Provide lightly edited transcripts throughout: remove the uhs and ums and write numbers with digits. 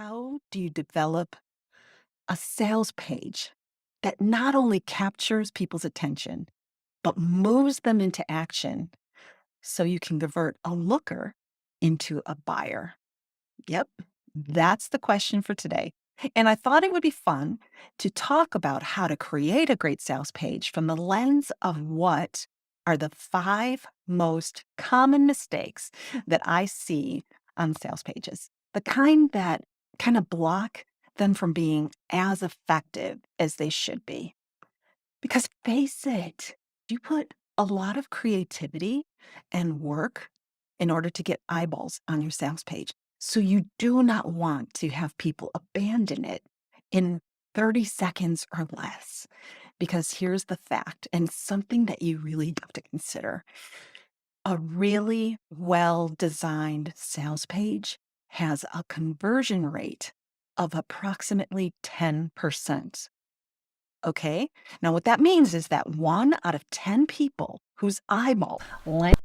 How do you develop a sales page that not only captures people's attention, but moves them into action so you can convert a looker into a buyer? Yep, that's the question for today. And I thought it would be fun to talk about how to create a great sales page from the lens of what are the five most common mistakes that I see on sales pages, the kind that kind of block them from being as effective as they should be. Because face it, you put a lot of creativity and work in order to get eyeballs on your sales page. So you do not want to have people abandon it in 30 seconds or less. Because here's the fact, and something that you really have to consider. A really well-designed sales page has a conversion rate of approximately 10%. Okay. Now, what that means is that 1 out of 10 people whose eyeball lands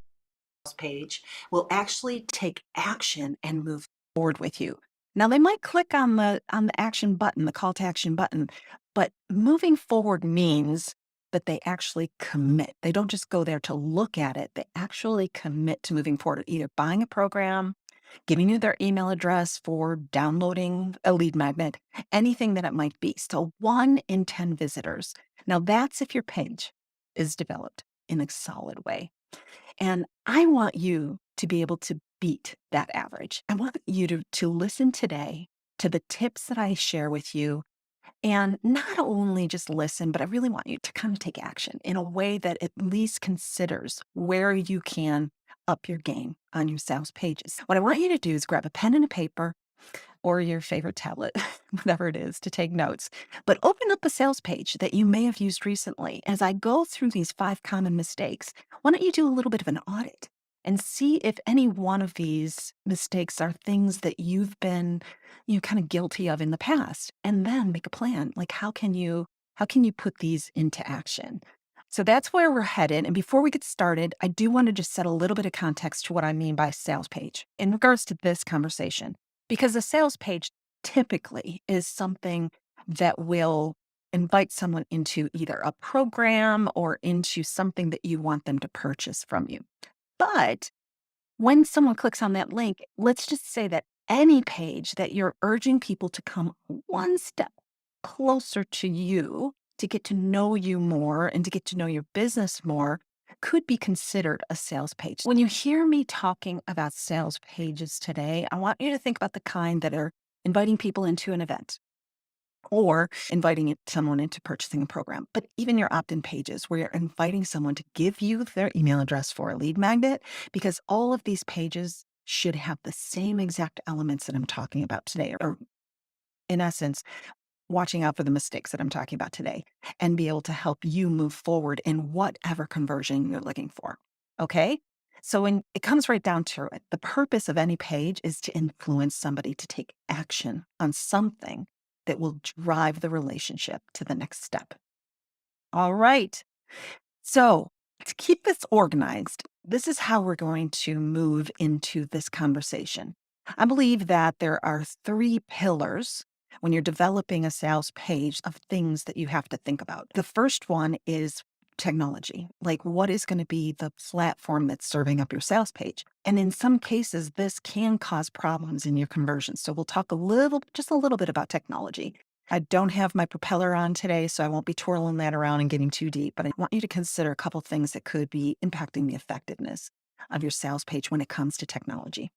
on the page will actually take action and move forward with you. Now, they might click on the action button, the call to action button, but moving forward means that they actually commit. They don't just go there to look at it. They actually commit to moving forward, either buying a program, giving you their email address for downloading a lead magnet, anything that it might be. So 1 in 10 visitors. Now that's if your page is developed in a solid way. And I want you to be able to beat that average. I want you to listen today to the tips that I share with you and not only just listen, but I really want you to kind of take action in a way that at least considers where you can up your game on your sales pages. What I want you to do is grab a pen and a paper or your favorite tablet, whatever it is, to take notes. But open up a sales page that you may have used recently. As I go through these 5 common mistakes, why don't you do a little bit of an audit and see if any one of these mistakes are things that you've been, kind of guilty of in the past, and then make a plan. Like how can you put these into action? So that's where we're headed. And before we get started, I do want to just set a little bit of context to what I mean by sales page in regards to this conversation. Because a sales page typically is something that will invite someone into either a program or into something that you want them to purchase from you. But when someone clicks on that link, let's just say that any page that you're urging people to come one step closer to you, to get to know you more and to get to know your business more, could be considered a sales page. When you hear me talking about sales pages today, I want you to think about the kind that are inviting people into an event or inviting someone into purchasing a program. But even your opt-in pages where you're inviting someone to give you their email address for a lead magnet, because all of these pages should have the same exact elements that I'm talking about today, or in essence, watching out for the mistakes that I'm talking about today and be able to help you move forward in whatever conversion you're looking for. Okay? So when it comes right down to it, the purpose of any page is to influence somebody to take action on something that will drive the relationship to the next step. All right. So to keep this organized, this is how we're going to move into this conversation. I believe that there are 3 pillars when you're developing a sales page of things that you have to think about. The first one is technology. Like, what is going to be the platform that's serving up your sales page? And in some cases, this can cause problems in your conversions. So we'll talk just a little bit about technology. I don't have my propeller on today, so I won't be twirling that around and getting too deep, but I want you to consider a couple things that could be impacting the effectiveness of your sales page when it comes to technology.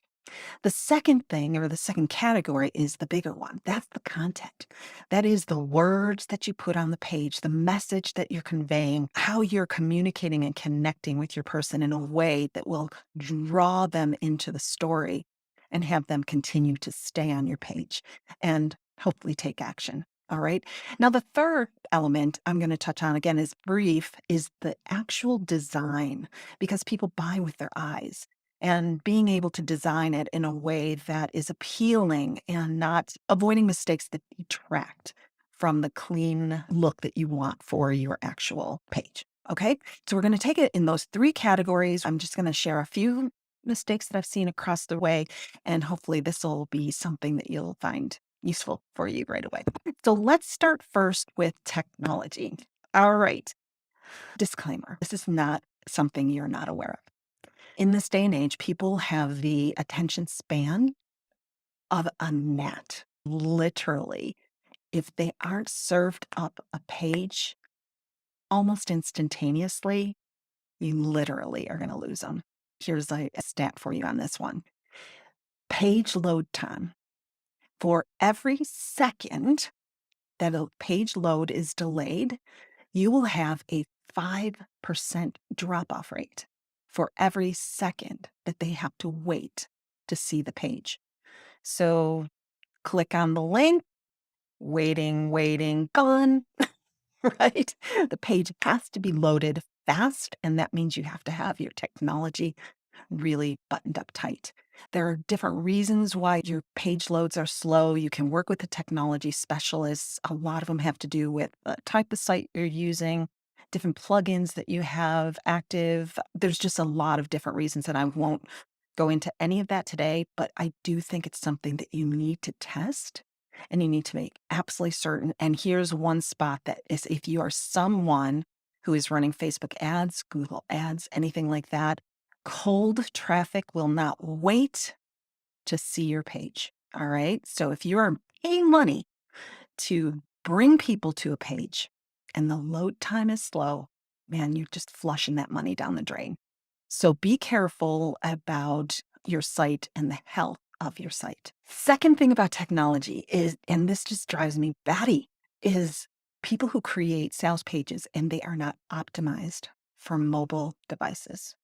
The second thing, or the second category, is the bigger one. That's the content. That is the words that you put on the page, the message that you're conveying, how you're communicating and connecting with your person in a way that will draw them into the story and have them continue to stay on your page and hopefully take action. All right. Now, the third element I'm going to touch on again is brief, is the actual design, because people buy with their eyes, and being able to design it in a way that is appealing and not avoiding mistakes that detract from the clean look that you want for your actual page. Okay. So we're going to take it in those 3 categories. I'm just going to share a few mistakes that I've seen across the way, and hopefully this will be something that you'll find useful for you right away. So let's start first with technology. All right. Disclaimer, this is not something you're not aware of. In this day and age, people have the attention span of a gnat. Literally, if they aren't served up a page almost instantaneously, you literally are going to lose them. Here's a stat for you on this one. Page load time. For every second that a page load is delayed, you will have a 5% drop-off rate for every second that they have to wait to see the page. So click on the link, waiting, gone, right? The page has to be loaded fast, and that means you have to have your technology really buttoned up tight. There are different reasons why your page loads are slow. You can work with the technology specialists. A lot of them have to do with the type of site you're using, different plugins that you have active. There's just a lot of different reasons, and I won't go into any of that today, but I do think it's something that you need to test and you need to make absolutely certain. And here's one spot that is if you are someone who is running Facebook ads, Google ads, anything like that, cold traffic will not wait to see your page. All right. So if you are paying money to bring people to a page and the load time is slow, man, you're just flushing that money down the drain. So be careful about your site and the health of your site. Second thing about technology is, and this just drives me batty, is people who create sales pages and they are not optimized for mobile devices.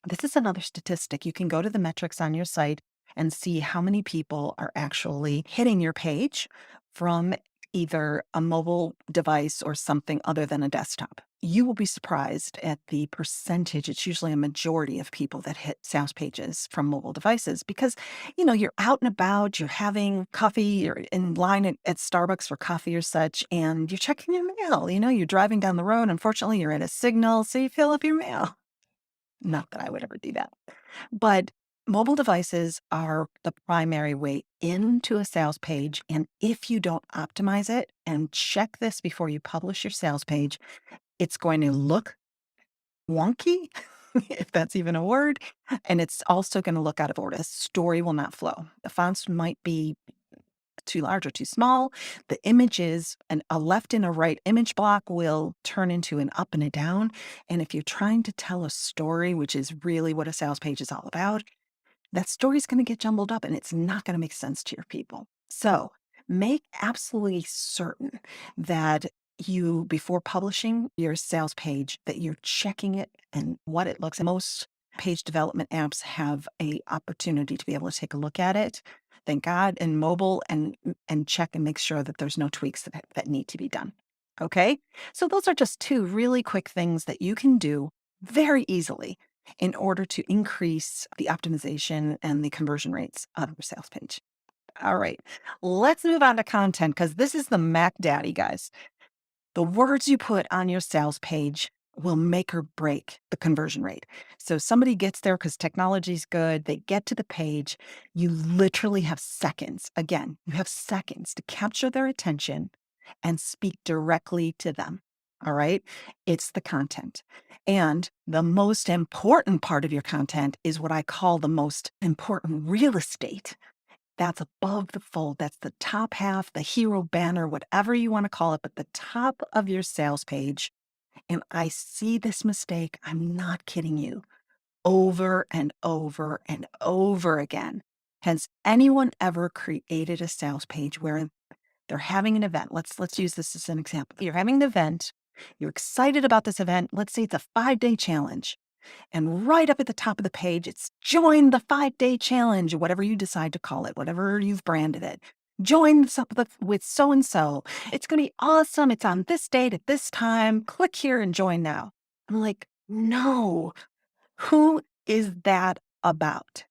This is another statistic. You can go to the metrics on your site and see how many people are actually hitting your page from either a mobile device or something other than a desktop. You will be surprised at the percentage. It's usually a majority of people that hit sales pages from mobile devices because, you're out and about, you're having coffee, you're in line at Starbucks for coffee or such, and you're checking your mail. You're driving down the road. Unfortunately, you're at a signal, so you fill up your mail. Not that I would ever do that. But mobile devices are the primary way into a sales page. And if you don't optimize it and check this before you publish your sales page, it's going to look wonky, if that's even a word. And it's also going to look out of order. The story will not flow. The fonts might be too large or too small. The images, a left and a right image block will turn into an up and a down. And if you're trying to tell a story, which is really what a sales page is all about, that story's going to get jumbled up and it's not going to make sense to your people. So make absolutely certain that you, before publishing your sales page, that you're checking it and what it looks like. Most page development apps have a opportunity to be able to take a look at it. Thank God, in mobile and check and make sure that there's no tweaks that need to be done. Okay. So those are just two really quick things that you can do very easily in order to increase the optimization and the conversion rates of your sales page. All right, let's move on to content because this is the Mac Daddy, guys. The words you put on your sales page will make or break the conversion rate. So somebody gets there because technology's good, they get to the page, you literally have seconds. Again, you have seconds to capture their attention and speak directly to them. All right. It's the content. And the most important part of your content is what I call the most important real estate. That's above the fold. That's the top half, the hero banner, whatever you want to call it, but the top of your sales page. And I see this mistake, I'm not kidding you, over and over and over again. Has anyone ever created a sales page where they're having an event? Let's use this as an example. You're having an event, you're excited about this event. Let's say it's a 5-day challenge. And right up at the top of the page, it's join the 5-day challenge, whatever you decide to call it, whatever you've branded it. Join with so and so. It's going to be awesome. It's on this date at this time. Click here and join now. I'm like, no. Who is that about?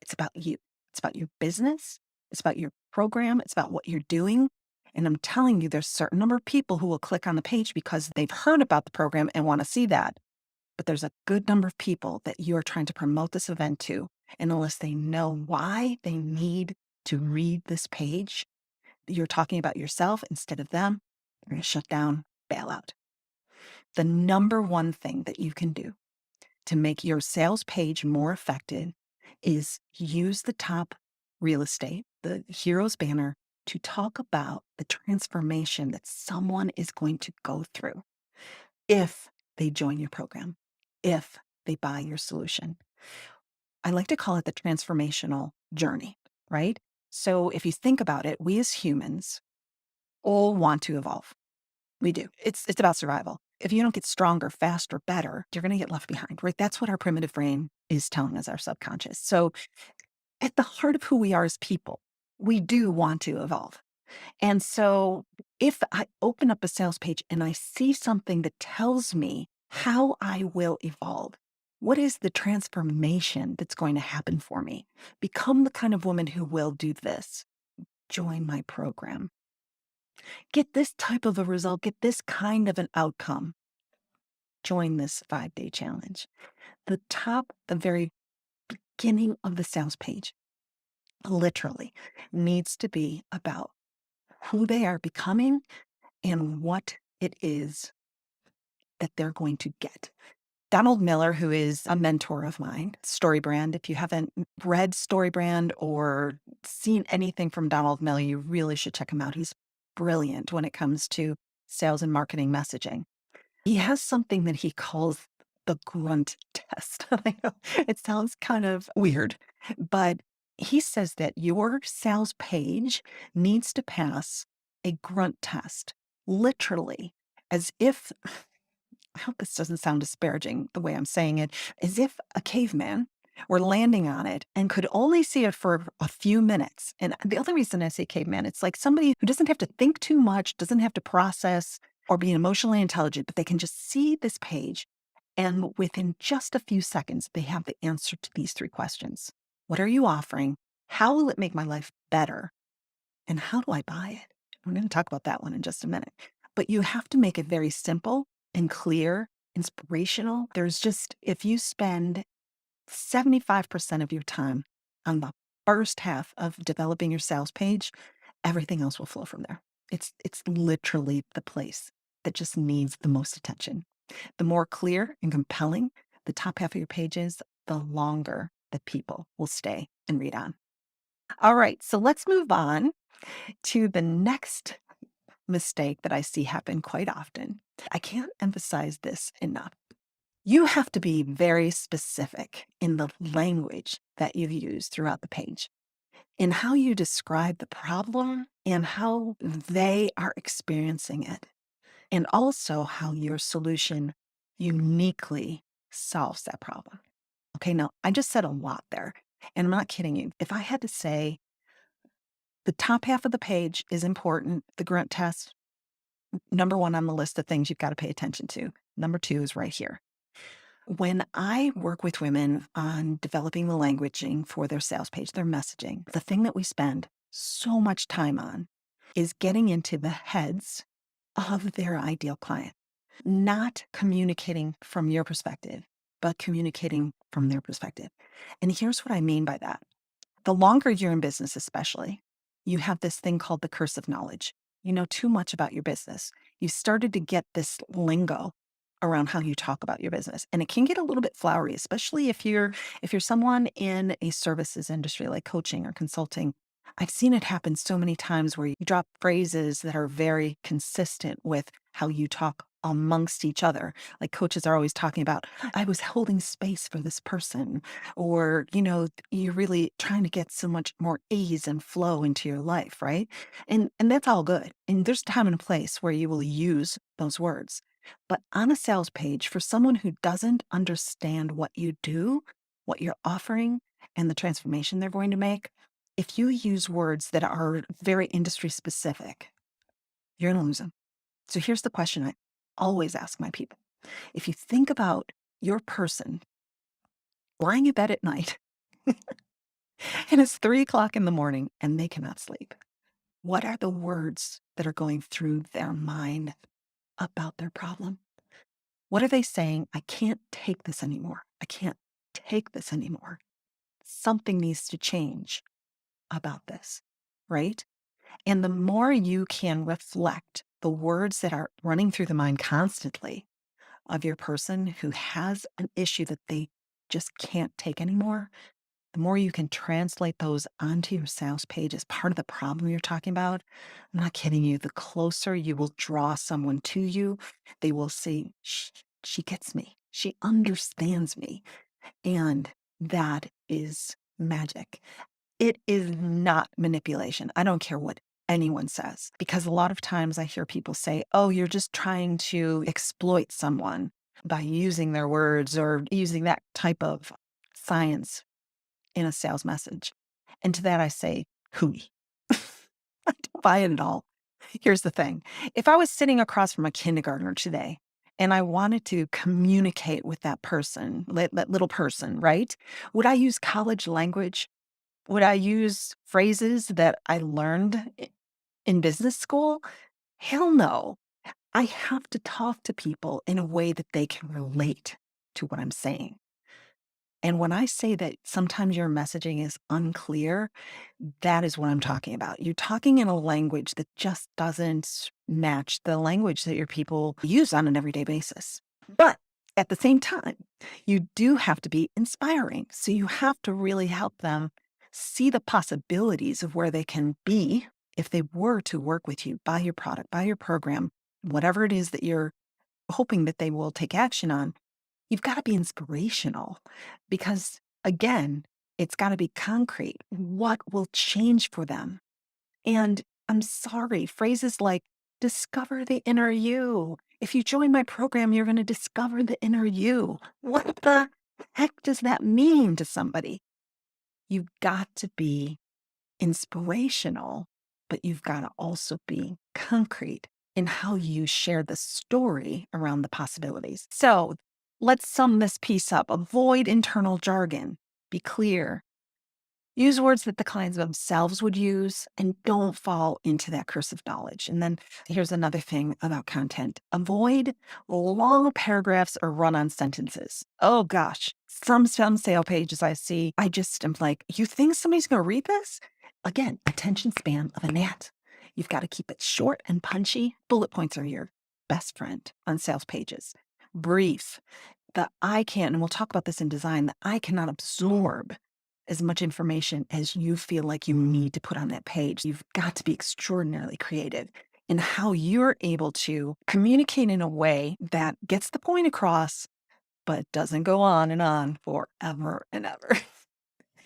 It's about you. It's about your business. It's about your program. It's about what you're doing. And I'm telling you, there's a certain number of people who will click on the page because they've heard about the program and want to see that. But there's a good number of people that you're trying to promote this event to. And unless they know why they need to read this page, you're talking about yourself instead of them, you're going to shut down, bail out. The number one thing that you can do to make your sales page more effective is use the top real estate, the hero's banner, to talk about the transformation that someone is going to go through if they join your program, if they buy your solution. I like to call it the transformational journey, right? So if you think about it, we as humans all want to evolve. We do. It's about survival. If you don't get stronger, faster, better, you're going to get left behind, right? That's what our primitive brain is telling us, our subconscious. So at the heart of who we are as people, we do want to evolve. And so if I open up a sales page and I see something that tells me how I will evolve, what is the transformation that's going to happen for me? Become the kind of woman who will do this. Join my program. Get this type of a result, get this kind of an outcome. Join this 5-day challenge. The very beginning of the sales page, literally needs to be about who they are becoming and what it is that they're going to get. Donald Miller, who is a mentor of mine, StoryBrand. If you haven't read StoryBrand or seen anything from Donald Miller, you really should check him out. He's brilliant when it comes to sales and marketing messaging. He has something that he calls the grunt test. I know it sounds kind of weird, but he says that your sales page needs to pass a grunt test, literally, as if, I hope this doesn't sound disparaging the way I'm saying it, as if a caveman were landing on it and could only see it for a few minutes. And the other reason I say caveman, it's like somebody who doesn't have to think too much, doesn't have to process or be emotionally intelligent, but they can just see this page. And within just a few seconds, they have the answer to these 3 questions. What are you offering? How will it make my life better? And how do I buy it? I'm going to talk about that one in just a minute. But you have to make it very simple and clear, inspirational. If you spend 75% of your time on the first half of developing your sales page, everything else will flow from there. It's literally the place that just needs the most attention. The more clear and compelling the top half of your page is, the longer that people will stay and read on. All right, so let's move on to the next mistake that I see happen quite often. I can't emphasize this enough. You have to be very specific in the language that you use throughout the page, in how you describe the problem and how they are experiencing it, and also how your solution uniquely solves that problem. Okay, now I just said a lot there, and I'm not kidding you. If I had to say the top half of the page is important, the grunt test, number 1 on the list of things you've got to pay attention to. Number 2 is right here. When I work with women on developing the languaging for their sales page, their messaging, the thing that we spend so much time on is getting into the heads of their ideal client, not communicating from your perspective, but communicating from their perspective. And here's what I mean by that. The longer you're in business, especially, you have this thing called the curse of knowledge. You know too much about your business. You started to get this lingo around how you talk about your business. And it can get a little bit flowery, especially if you're someone in a services industry like coaching or consulting. I've seen it happen so many times where you drop phrases that are very consistent with how you talk amongst each other. Like coaches are always talking about, I was holding space for this person, or, you're really trying to get so much more ease and flow into your life, right? And that's all good. And there's time and a place where you will use those words. But on a sales page, for someone who doesn't understand what you do, what you're offering, and the transformation they're going to make, if you use words that are very industry specific, you're going to lose them. So here's the question I always ask my people. If you think about your person lying in bed at night and it's 3 o'clock in the morning and they cannot sleep, what are the words that are going through their mind about their problem? What are they saying? I can't take this anymore. I can't take this anymore. Something needs to change. about this, right? And the more you can reflect the words that are running through the mind constantly of your person who has an issue that they just can't take anymore, the more you can translate those onto your sales page as part of the problem you're talking about. I'm not kidding you. The closer you will draw someone to you, they will say, she gets me. She understands me. And that is magic. It is not manipulation. I don't care what anyone says, because a lot of times I hear people say, oh, you're just trying to exploit someone by using their words or using that type of science in a sales message. And to that I say, hooey. I don't buy it at all. Here's the thing. If I was sitting across from a kindergartner today and I wanted to communicate with that person, that little person, right? Would I use college language? Would I use phrases that I learned in business school? Hell no. I have to talk to people in a way that they can relate to what I'm saying. And when I say that sometimes your messaging is unclear, that is what I'm talking about. You're talking in a language that just doesn't match the language that your people use on an everyday basis. But at the same time, you do have to be inspiring. So you have to really help them see the possibilities of where they can be if they were to work with you, buy your product, buy your program, whatever it is that you're hoping that they will take action on. You've got to be inspirational because, again, it's got to be concrete. What will change for them? And I'm sorry, phrases like discover the inner you. If you join my program, you're going to discover the inner you. What the heck does that mean to somebody? You've got to be inspirational, but you've got to also be concrete in how you share the story around the possibilities. So let's sum this piece up. Avoid internal jargon. Be clear. Use words that the clients themselves would use and don't fall into that curse of knowledge. And then here's another thing about content. Avoid long paragraphs or run-on sentences. Oh gosh, some sale pages I see, I just am like, you think somebody's going to read this? Again, attention span of a gnat. You've got to keep it short and punchy. Bullet points are your best friend on sales pages. Brief. The eye can't, and we'll talk about this in design, the eye cannot absorb as much information as you feel like you need to put on that page. You've got to be extraordinarily creative in how you're able to communicate in a way that gets the point across, but doesn't go on and on forever and ever.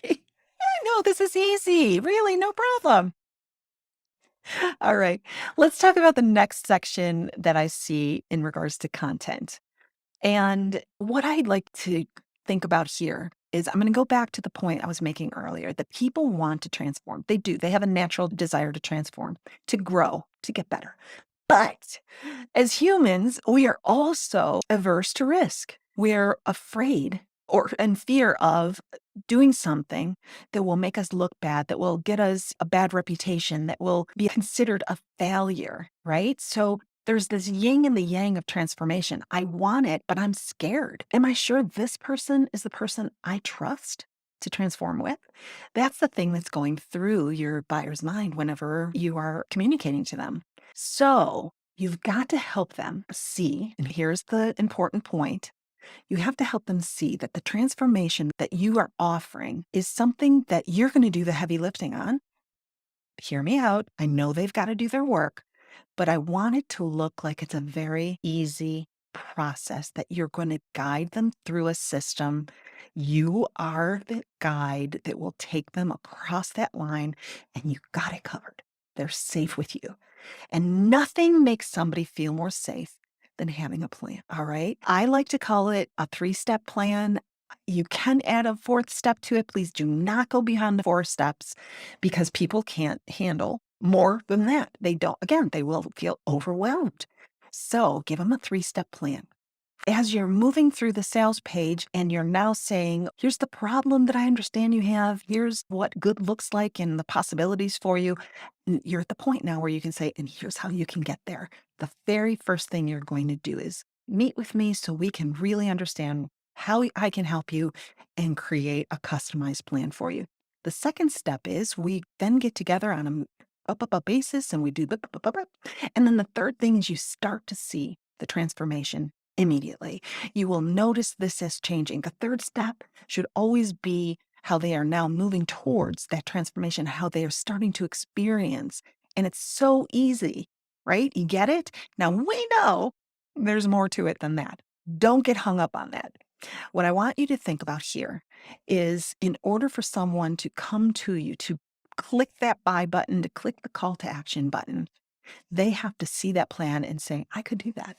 I know this is easy. Really, no problem. All right. Let's talk about the next section that I see in regards to content. And what I'd like to think about here is I'm going to go back to the point I was making earlier that people want to transform. They do. They have a natural desire to transform, to grow, to get better. But as humans, we are also averse to risk. We're afraid or in fear of doing something that will make us look bad, that will get us a bad reputation, that will be considered a failure, right? So there's this yin and the yang of transformation. I want it, but I'm scared. Am I sure this person is the person I trust to transform with? That's the thing that's going through your buyer's mind whenever you are communicating to them. So you've got to help them see, and here's the important point. You have to help them see that the transformation that you are offering is something that you're going to do the heavy lifting on. Hear me out. I know they've got to do their work, but I want it to look like it's a very easy process that you're going to guide them through a system. You are the guide that will take them across that line, and you got it covered. They're safe with you. And nothing makes somebody feel more safe than having a plan. All right. I like to call it a 3-step plan. You can add a 4th step to it. Please do not go beyond the 4 steps because people can't handle more than that. They don't, again, they will feel overwhelmed. So give them a 3-step plan. As you're moving through the sales page and you're now saying, here's the problem that I understand you have, here's what good looks like and the possibilities for you, you're at the point now where you can say, and here's how you can get there. The very first thing you're going to do is meet with me so we can really understand how I can help you and create a customized plan for you. The second step is we then get together on a basis and we do, and then the third thing is you start to see the transformation immediately. You will notice this as changing. The third step should always be how they are now moving towards that transformation, how they are starting to experience. And it's so easy, right? You get it? Now we know there's more to it than that. Don't get hung up on that. What I want you to think about here is in order for someone to come to you, to click that buy button, to click the call to action button, they have to see that plan and say, I could do that.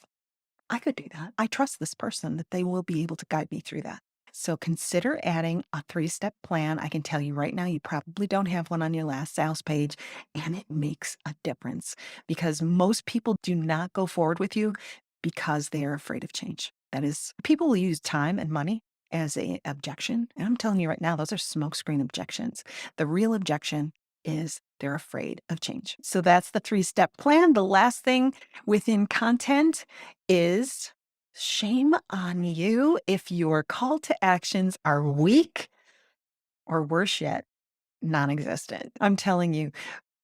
I could do that. I trust this person that they will be able to guide me through that. So consider adding a 3-step plan. I can tell you right now, you probably don't have one on your last sales page, and it makes a difference because most people do not go forward with you because they are afraid of change. That is, people will use time and money as a objection. And I'm telling you right now, those are smokescreen objections. The real objection is they're afraid of change. So that's the 3-step plan. The last thing within content is shame on you if your call to actions are weak or worse yet, non-existent. I'm telling you,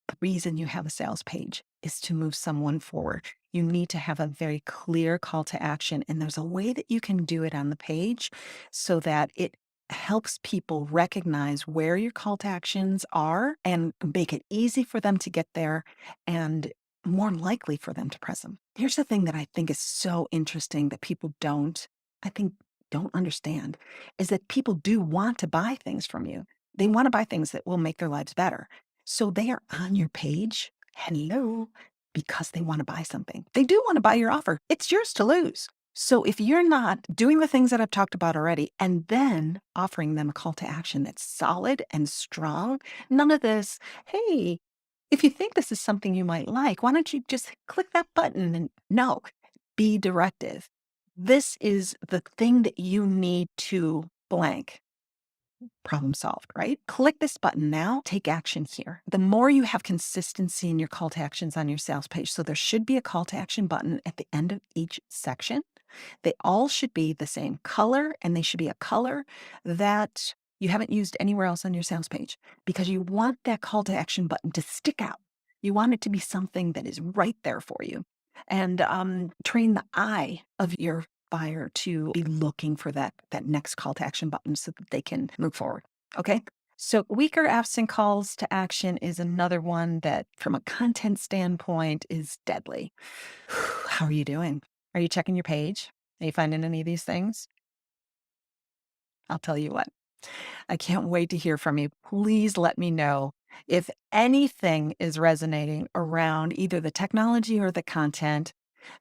the reason you have a sales page is to move someone forward. You need to have a very clear call to action, and there's a way that you can do it on the page so that it helps people recognize where your call to actions are and make it easy for them to get there and more likely for them to press them. Here's the thing that I think is so interesting that people I think, don't understand is that people do want to buy things from you. They want to buy things that will make their lives better. So they are on your page, hello, because they want to buy something. They do want to buy your offer. It's yours to lose. So if you're not doing the things that I've talked about already and then offering them a call to action that's solid and strong, none of this, hey, if you think this is something you might like, why don't you just click that button? And no, be directive. This is the thing that you need to blank. Problem solved, right? Click this button now, take action here. The more you have consistency in your call to actions on your sales page, so there should be a call to action button at the end of each section. They all should be the same color, and they should be a color that you haven't used anywhere else on your sales page because you want that call to action button to stick out. You want it to be something that is right there for you. And train the eye of your buyer to be looking for that next call to action button so that they can move forward. Okay. So weaker absent calls to action is another one that from a content standpoint is deadly. How are you doing? Are you checking your page? Are you finding any of these things? I'll tell you what. I can't wait to hear from you. Please let me know if anything is resonating around either the technology or the content,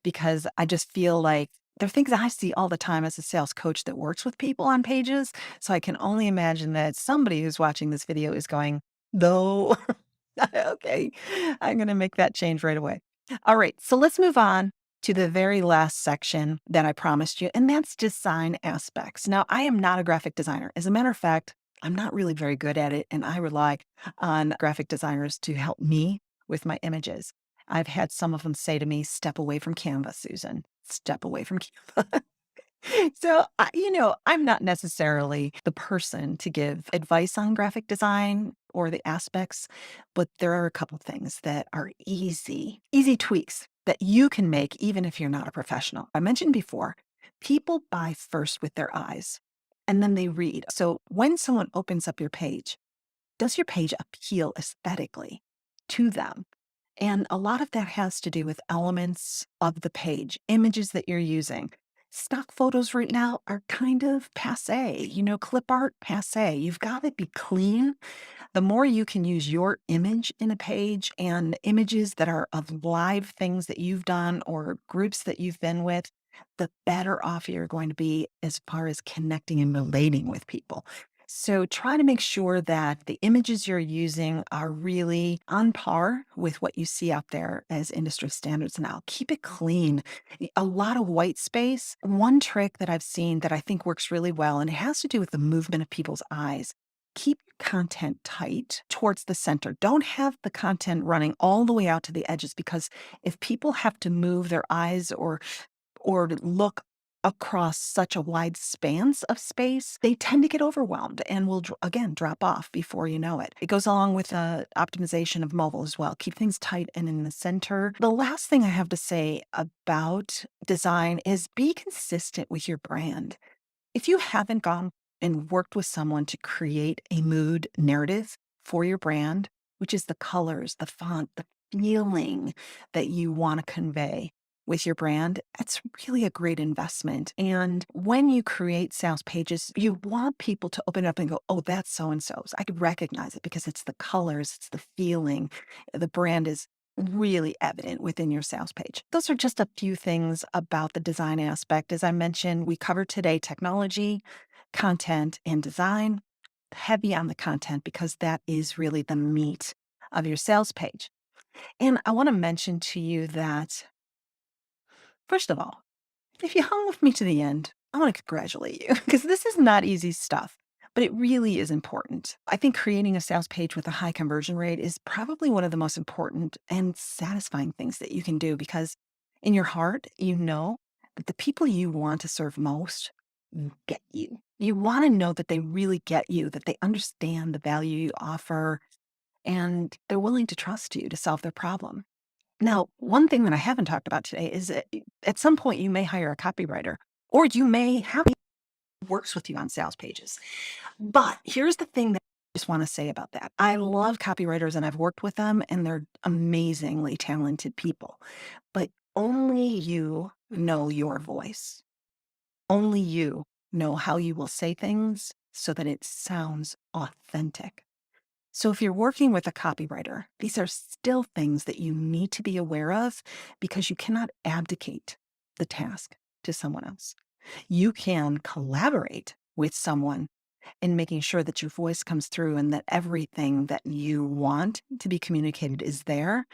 because I just feel like there are things I see all the time as a sales coach that works with people on pages. So I can only imagine that somebody who's watching this video is going, no, okay, I'm going to make that change right away. All right, so let's move on to the very last section that I promised you, and that's design aspects. Now, I am not a graphic designer. As a matter of fact, I'm not really very good at it, and I rely on graphic designers to help me with my images. I've had some of them say to me, step away from Canva, Susan, step away from Canva. So, I'm not necessarily the person to give advice on graphic design or the aspects, but there are a couple things that are easy tweaks that you can make even if you're not a professional. I mentioned before, people buy first with their eyes and then they read. So when someone opens up your page, does your page appeal aesthetically to them? And a lot of that has to do with elements of the page, images that you're using. Stock photos right now are kind of passe, clip art passe. You've got to be clean. The more you can use your image in a page and images that are of live things that you've done or groups that you've been with, the better off you're going to be as far as connecting and relating with people. So try to make sure that the images you're using are really on par with what you see out there as industry standards now. Keep it clean. A lot of white space. One trick that I've seen that I think works really well, and it has to do with the movement of people's eyes. Keep your content tight towards the center. Don't have the content running all the way out to the edges because if people have to move their eyes or look across such a wide spans of space, they tend to get overwhelmed and will, again, drop off before you know it. It goes along with optimization of mobile as well. Keep things tight and in the center. The last thing I have to say about design is be consistent with your brand. If you haven't gone and worked with someone to create a mood narrative for your brand, which is the colors, the font, the feeling that you want to convey with your brand, it's really a great investment. And when you create sales pages, you want people to open up and go, oh, that's so and so's. I could recognize it because it's the colors, it's the feeling. The brand is really evident within your sales page. Those are just a few things about the design aspect. As I mentioned, we covered today technology, content, and design. Heavy on the content because that is really the meat of your sales page. And I want to mention to you that, first of all, if you hung with me to the end, I want to congratulate you because this is not easy stuff, but it really is important. I think creating a sales page with a high conversion rate is probably one of the most important and satisfying things that you can do because in your heart, you know that the people you want to serve most get you. You want to know that they really get you, that they understand the value you offer, and they're willing to trust you to solve their problem. Now, one thing that I haven't talked about today is that at some point you may hire a copywriter or you may have who works with you on sales pages. But here's the thing that I just want to say about that. I love copywriters and I've worked with them and they're amazingly talented people. But only you know your voice. Only you know how you will say things so that it sounds authentic. So if you're working with a copywriter, these are still things that you need to be aware of because you cannot abdicate the task to someone else. You can collaborate with someone in making sure that your voice comes through and that everything that you want to be communicated is there.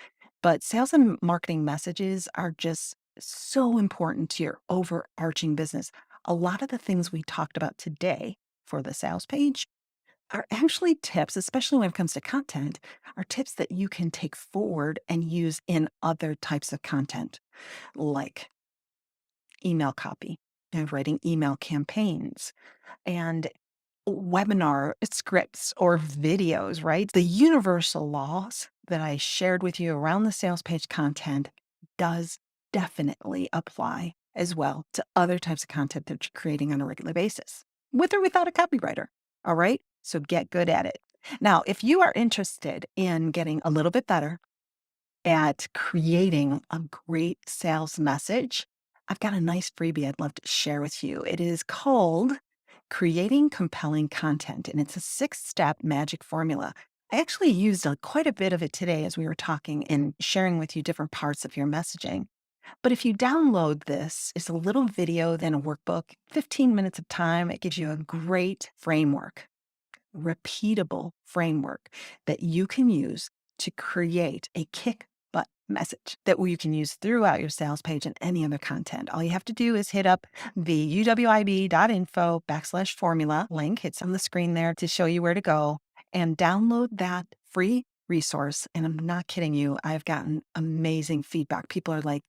But sales and marketing messages are just so important to your overarching business. A lot of the things we talked about today for the sales page are actually tips, especially when it comes to content, are tips that you can take forward and use in other types of content, like email copy and writing email campaigns and webinar scripts or videos, right? The universal laws that I shared with you around the sales page content does definitely apply as well to other types of content that you're creating on a regular basis, with or without a copywriter. All right. So get good at it. Now, if you are interested in getting a little bit better at creating a great sales message, I've got a nice freebie I'd love to share with you. It is called Creating Compelling Content, and it's a 6-step magic formula. I actually used quite a bit of it today as we were talking and sharing with you different parts of your messaging. But if you download this, it's a little video, then a workbook, 15 minutes of time. It gives you a great framework, repeatable framework that you can use to create a kick butt message that you can use throughout your sales page and any other content. All you have to do is hit up the uwib.info/formula link. It's on the screen there to show you where to go and download that free resource. And I'm not kidding you. I've gotten amazing feedback. People are like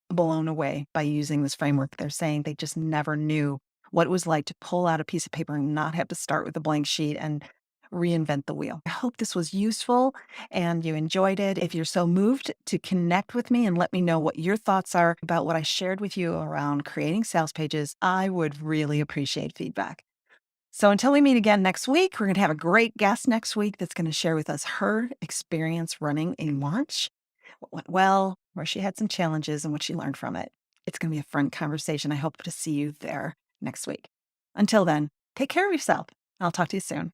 blown away by using this framework. They're saying they just never knew what it was like to pull out a piece of paper and not have to start with a blank sheet and reinvent the wheel. I hope this was useful and you enjoyed it. If you're so moved to connect with me and let me know what your thoughts are about what I shared with you around creating sales pages, I would really appreciate feedback. So until we meet again next week, we're going to have a great guest next week that's going to share with us her experience running a launch, what went well, where she had some challenges, and what she learned from it. It's going to be a fun conversation. I hope to see you there next week. Until then, take care of yourself. I'll talk to you soon.